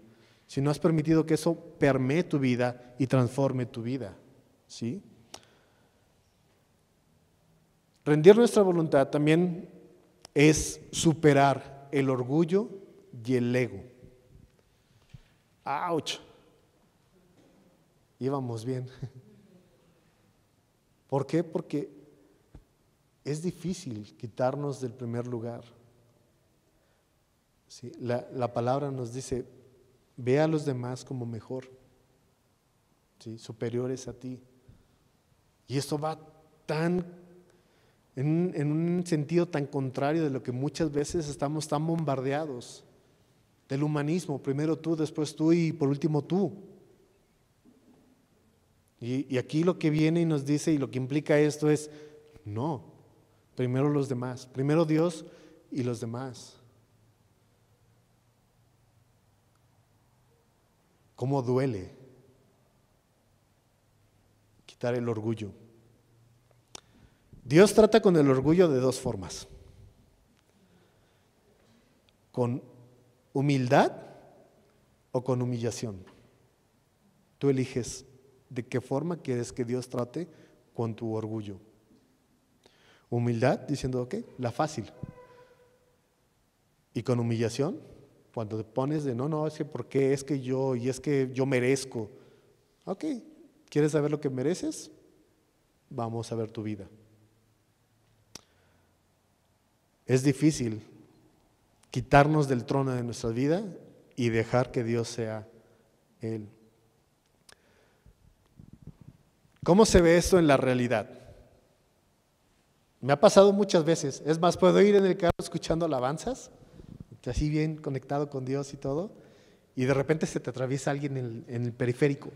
Si no has permitido que eso permee tu vida y transforme tu vida, ¿sí? Rendir nuestra voluntad también es superar el orgullo y el ego. ¡Auch! Íbamos bien. ¿Por qué? Porque es difícil quitarnos del primer lugar. ¿Sí? La palabra nos dice, ve a los demás como mejor, ¿sí? Superiores a ti. Y esto va en un sentido tan contrario de lo que muchas veces estamos tan bombardeados, del humanismo, primero tú, después tú y por último tú. Y aquí lo que viene y nos dice y lo que implica esto es, no, primero los demás, primero Dios y los demás. ¿Cómo duele quitar el orgullo? Dios trata con el orgullo de dos formas: con humildad o con humillación. Tú eliges de qué forma quieres que Dios trate con tu orgullo. Humildad, diciendo, ok, la fácil. Y con humillación, cuando te pones de, no, es que ¿por qué? Es que yo, y es que yo merezco. Ok, ¿quieres saber lo que mereces? Vamos a ver tu vida. Es difícil quitarnos del trono de nuestra vida y dejar que Dios sea Él. ¿Cómo se ve esto en la realidad? Me ha pasado muchas veces. Es más, puedo ir en el carro escuchando alabanzas, así bien conectado con Dios y todo, y de repente se te atraviesa alguien en el periférico.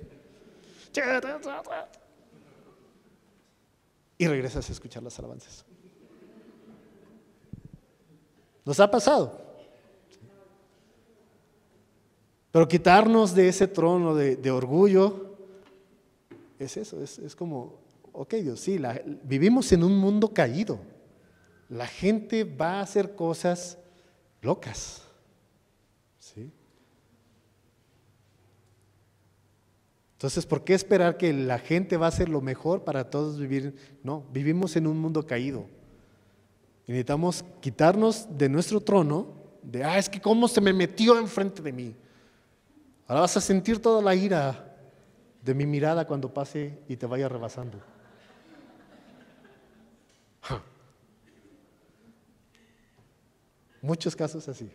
Y regresas a escuchar las alabanzas. Nos ha pasado. Pero quitarnos de ese trono de orgullo es eso, es como, ok Dios, sí, vivimos en un mundo caído. La gente va a hacer cosas locas, ¿sí? Entonces, ¿por qué esperar que la gente va a hacer lo mejor para todos vivir? No, vivimos en un mundo caído. Y necesitamos quitarnos de nuestro trono, es que cómo se me metió enfrente de mí. Ahora vas a sentir toda la ira de mi mirada cuando pase y te vaya rebasando. Muchos casos así.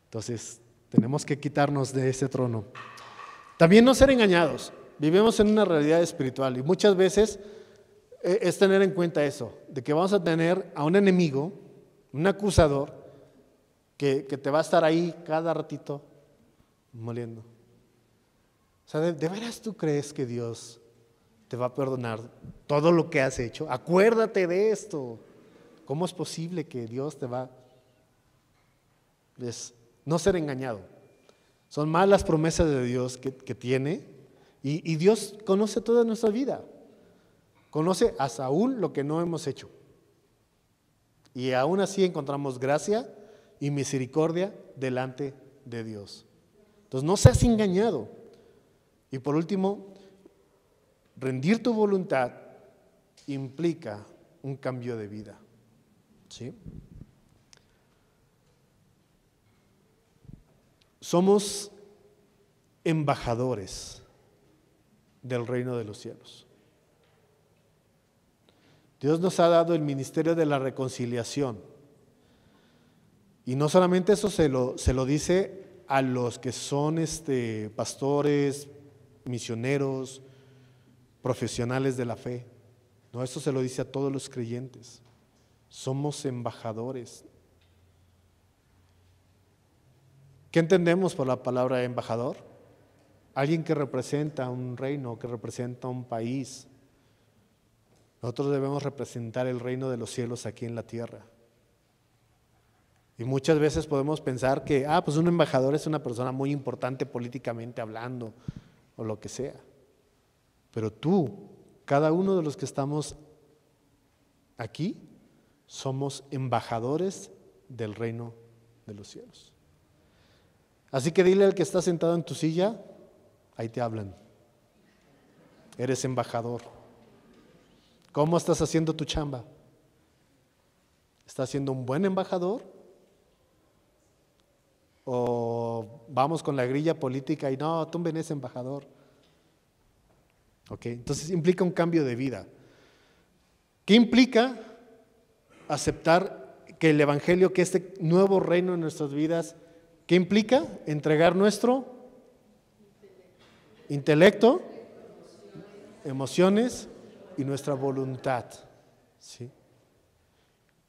Entonces, Tenemos que quitarnos de ese trono. También no ser engañados. Vivimos en una realidad espiritual y muchas veces es tener en cuenta eso, de que vamos a tener a un enemigo, un acusador, que te va a estar ahí cada ratito moliendo. O sea, ¿de veras tú crees que Dios te va a perdonar todo lo que has hecho? Acuérdate de esto. ¿Cómo es posible que Dios te va? Es no ser engañado. Son más las promesas de Dios que tiene y Dios conoce toda nuestra vida. Conoce hasta aún lo que no hemos hecho. Y aún así encontramos gracia y misericordia delante de Dios. Entonces no seas engañado. Y por último, rendir tu voluntad implica un cambio de vida. ¿Sí? Somos embajadores del reino de los cielos. Dios nos ha dado el ministerio de la reconciliación. Y no solamente eso se lo dice a los que son pastores, misioneros, profesionales de la fe. No, eso se lo dice a todos los creyentes. Somos embajadores. ¿Qué entendemos por la palabra embajador? Alguien que representa un reino, que representa un país. Nosotros debemos representar el reino de los cielos aquí en la tierra. Y muchas veces podemos pensar que, pues un embajador es una persona muy importante políticamente hablando, o lo que sea. Pero tú, cada uno de los que estamos aquí, somos embajadores del reino de los cielos. Así que dile al que está sentado en tu silla, ahí te hablan. Eres embajador. ¿Cómo estás haciendo tu chamba? ¿Estás siendo un buen embajador? ¿O vamos con la grilla política y no, tumben ese embajador? Ok, entonces implica un cambio de vida. ¿Qué implica aceptar que el evangelio, que este nuevo reino en nuestras vidas, qué implica? Entregar nuestro intelecto, emociones y nuestra voluntad. ¿Sí?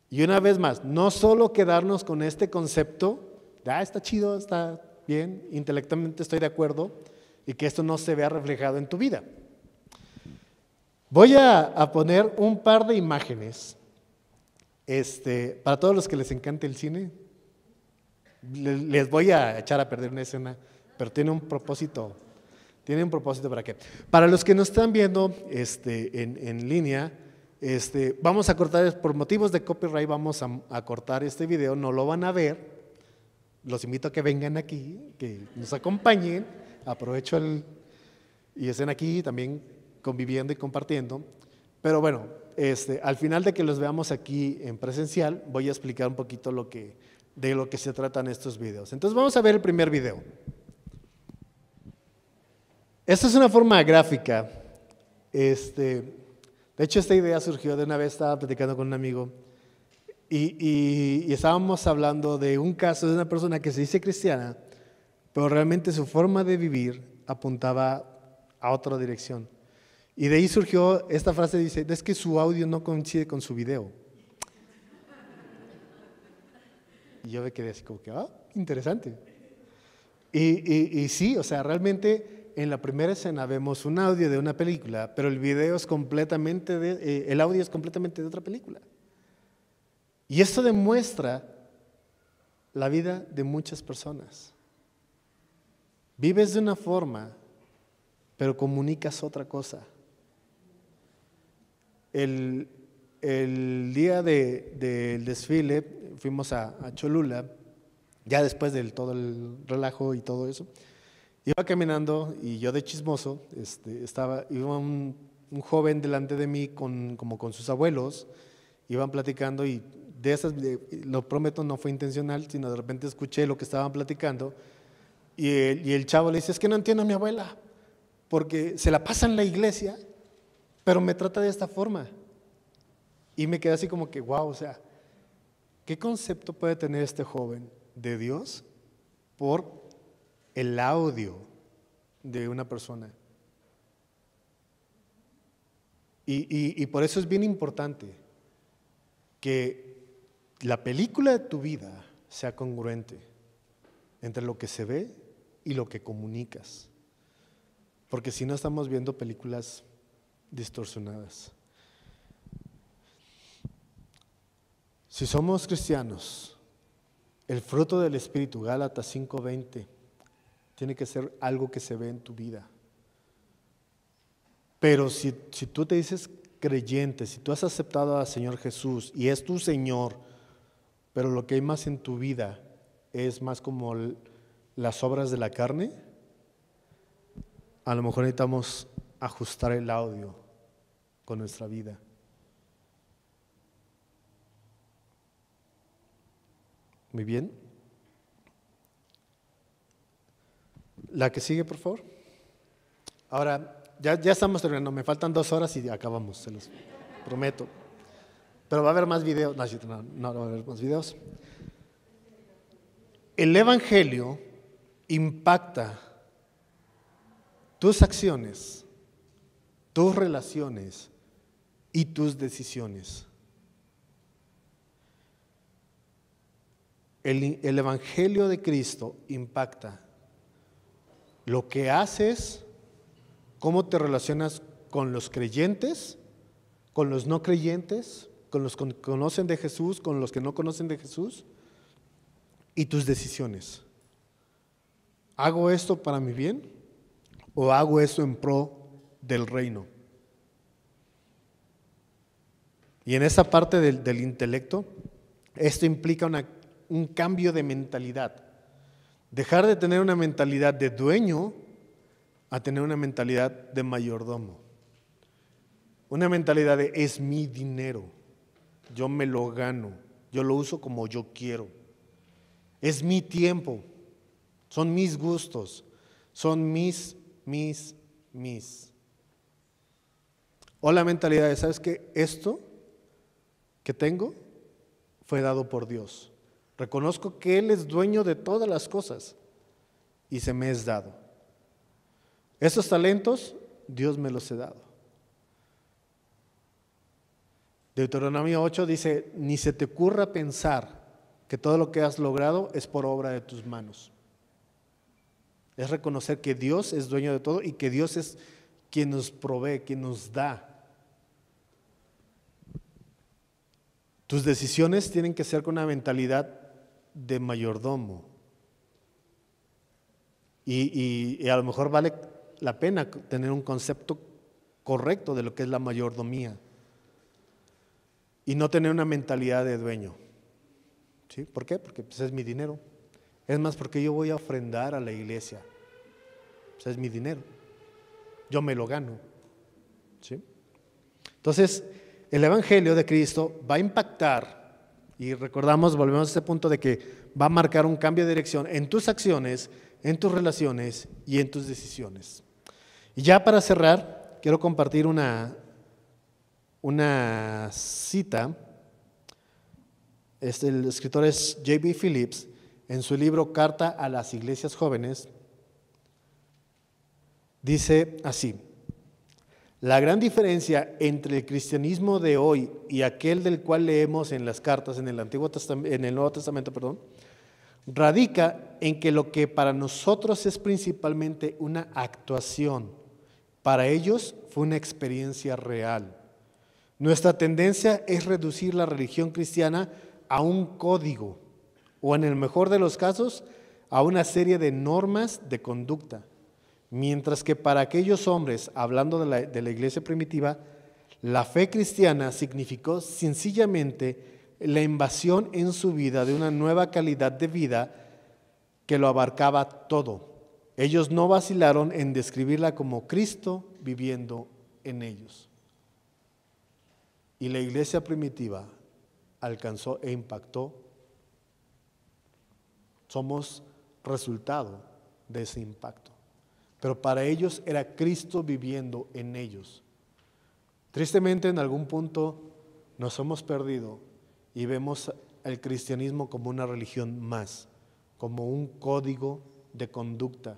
Y una vez más, no solo quedarnos con este concepto, está chido, está bien, intelectualmente estoy de acuerdo, y que esto no se vea reflejado en tu vida. Voy a poner un par de imágenes, para todos los que les encanta el cine, les voy a echar a perder una escena, pero tiene un propósito para qué. Para los que nos están viendo en línea, vamos a cortar, por motivos de copyright, vamos a cortar este video, no lo van a ver. Los invito a que vengan aquí, que nos acompañen, aprovecho y estén aquí también conviviendo y compartiendo. Pero bueno, al final de que los veamos aquí en presencial, voy a explicar un poquito de lo que se tratan estos videos. Entonces vamos a ver el primer video. Esta es una forma gráfica. De hecho, esta idea surgió de una vez, estaba platicando con un amigo y estábamos hablando de un caso de una persona que se dice cristiana, pero realmente su forma de vivir apuntaba a otra dirección. Y de ahí surgió esta frase, dice, es que su audio no coincide con su video. Y yo me quedé así como que, interesante. Y sí, o sea, realmente en la primera escena vemos un audio de una película, pero el video es el audio es completamente de otra película. Y esto demuestra la vida de muchas personas. Vives de una forma, pero comunicas otra cosa. El día del desfile fuimos a Cholula, ya después de todo el relajo y todo eso. Iba caminando y yo de chismoso, iba un joven delante de mí como con sus abuelos, iban platicando y lo prometo, no fue intencional, sino de repente escuché lo que estaban platicando y el chavo le dice, es que no entiendo a mi abuela, porque se la pasa en la iglesia, pero me trata de esta forma. Y me quedé así como que, wow, o sea, ¿qué concepto puede tener este joven de Dios por el audio de una persona. Y por eso es bien importante que la película de tu vida sea congruente entre lo que se ve y lo que comunicas. Porque si no estamos viendo películas distorsionadas. Si somos cristianos, el fruto del Espíritu, Gálatas 5:20, tiene que ser algo que se ve en tu vida. Pero si tú te dices creyente, si tú has aceptado al Señor Jesús y es tu Señor, pero lo que hay más en tu vida es más como las obras de la carne, a lo mejor necesitamos ajustar el audio con nuestra vida. Muy bien. La que sigue, por favor. Ahora, ya estamos terminando. Me faltan 2 horas y acabamos, se los prometo. Pero va a haber más videos. No va a haber más videos. El Evangelio impacta tus acciones, tus relaciones y tus decisiones. El Evangelio de Cristo impacta lo que haces, cómo te relacionas con los creyentes, con los no creyentes, con los que conocen de Jesús, con los que no conocen de Jesús, y tus decisiones. ¿Hago esto para mi bien o hago esto en pro del reino? Y en esa parte del intelecto, esto implica un cambio de mentalidad. Dejar de tener una mentalidad de dueño a tener una mentalidad de mayordomo. Una mentalidad de es mi dinero, yo me lo gano, yo lo uso como yo quiero. Es mi tiempo, son mis gustos, son mis. O la mentalidad de, ¿sabes qué? Esto que tengo fue dado por Dios. Reconozco que Él es dueño de todas las cosas y se me es dado. Esos talentos, Dios me los ha dado. Deuteronomio 8 dice, ni se te ocurra pensar que todo lo que has logrado es por obra de tus manos. Es reconocer que Dios es dueño de todo y que Dios es quien nos provee, quien nos da. Tus decisiones tienen que ser con una mentalidad de mayordomo. Y a lo mejor vale la pena tener un concepto correcto de lo que es la mayordomía y no tener una mentalidad de dueño. ¿Sí? ¿Por qué? Porque pues, es mi dinero. Es más, porque yo voy a ofrendar a la iglesia. Pues, es mi dinero. Yo me lo gano. ¿Sí? Entonces, el Evangelio de Cristo va a impactar, y recordamos, volvemos a este punto de que va a marcar un cambio de dirección en tus acciones, en tus relaciones y en tus decisiones. Y ya para cerrar, quiero compartir una cita. El escritor es J.B. Phillips, en su libro Carta a las Iglesias Jóvenes, dice así: la gran diferencia entre el cristianismo de hoy y aquel del cual leemos en las cartas en el Nuevo Testamento, radica en que lo que para nosotros es principalmente una actuación, para ellos fue una experiencia real. Nuestra tendencia es reducir la religión cristiana a un código, o en el mejor de los casos, a una serie de normas de conducta. Mientras que para aquellos hombres, hablando de la iglesia primitiva, la fe cristiana significó sencillamente la invasión en su vida de una nueva calidad de vida que lo abarcaba todo. Ellos no vacilaron en describirla como Cristo viviendo en ellos. Y la iglesia primitiva alcanzó e impactó. Somos resultado de ese impacto. Pero para ellos era Cristo viviendo en ellos. Tristemente, en algún punto nos hemos perdido y vemos el cristianismo como una religión más, como un código de conducta.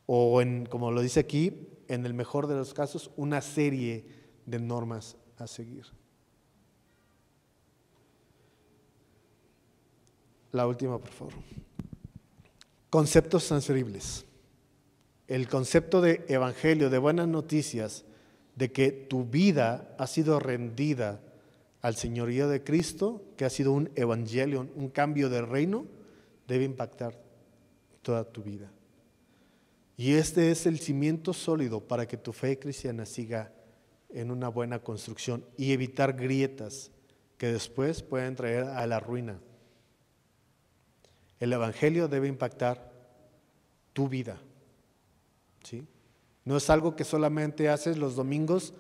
O como lo dice aquí, en el mejor de los casos, una serie de normas a seguir. La última, por favor. Conceptos transferibles. El concepto de evangelio, de buenas noticias, de que tu vida ha sido rendida al señorío de Cristo, que ha sido un evangelio, un cambio de reino, debe impactar toda tu vida. Y este es el cimiento sólido para que tu fe cristiana siga en una buena construcción y evitar grietas que después pueden traer a la ruina. El evangelio debe impactar tu vida, ¿sí? No es algo que solamente haces los domingos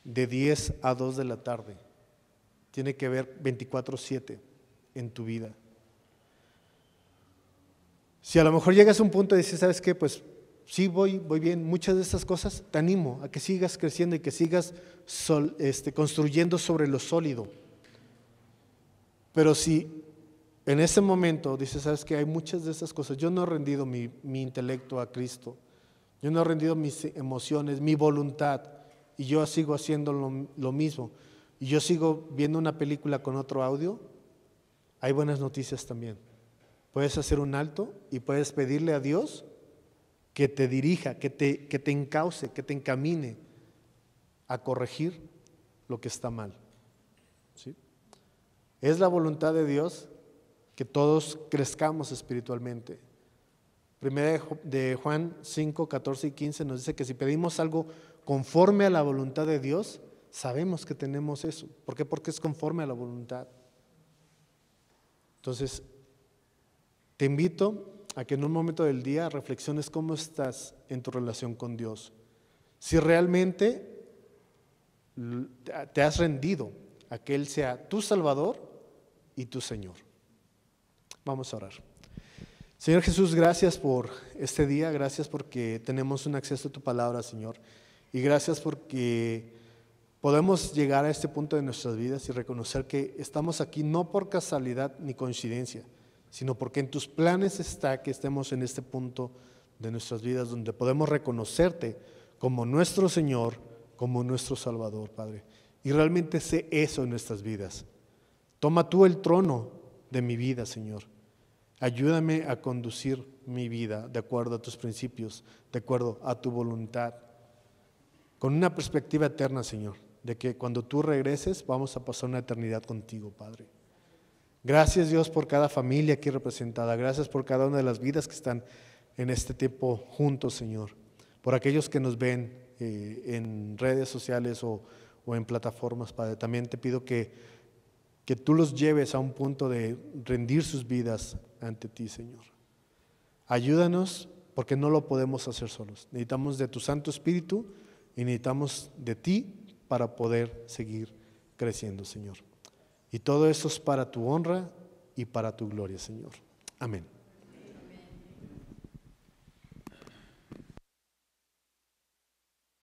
de 10 a 2 de la tarde. Tiene que ver 24/7 en tu vida. Si a lo mejor llegas a un punto y dices, ¿sabes qué? Pues sí, voy bien, muchas de estas cosas, te animo a que sigas creciendo y que sigas construyendo sobre lo sólido. Pero si en ese momento dices, ¿sabes qué? Hay muchas de esas cosas, yo no he rendido mi intelecto a Cristo, yo no he rendido mis emociones, mi voluntad, y yo sigo haciendo lo mismo, y yo sigo viendo una película con otro audio, hay buenas noticias también. Puedes hacer un alto y puedes pedirle a Dios que te dirija, que te encauce, que te encamine a corregir lo que está mal, ¿sí? Es la voluntad de Dios que todos crezcamos espiritualmente. Primera de Juan 5, 14 y 15 nos dice que si pedimos algo conforme a la voluntad de Dios, sabemos que tenemos eso. ¿Por qué? Porque es conforme a la voluntad. Entonces, te invito a que en un momento del día reflexiones cómo estás en tu relación con Dios. Si realmente te has rendido a que Él sea tu Salvador y tu Señor. Vamos a orar. Señor Jesús, gracias por este día, gracias porque tenemos un acceso a tu palabra, Señor, y gracias porque podemos llegar a este punto de nuestras vidas y reconocer que estamos aquí no por casualidad ni coincidencia, sino porque en tus planes está que estemos en este punto de nuestras vidas donde podemos reconocerte como nuestro Señor, como nuestro Salvador, Padre, y realmente sé eso en nuestras vidas. Toma tú el trono de mi vida, Señor. Ayúdame a conducir mi vida de acuerdo a tus principios, de acuerdo a tu voluntad, con una perspectiva eterna, Señor, de que cuando tú regreses vamos a pasar una eternidad contigo, Padre. Gracias, Dios, por cada familia aquí representada. Gracias por cada una de las vidas que están en este tiempo juntos, Señor. Por aquellos que nos ven en redes sociales o en plataformas, Padre. También te pido que tú los lleves a un punto de rendir sus vidas ante ti, Señor. Ayúdanos porque no lo podemos hacer solos. Necesitamos de tu Santo Espíritu y necesitamos de ti para poder seguir creciendo, Señor. Y todo eso es para tu honra y para tu gloria, Señor. Amén.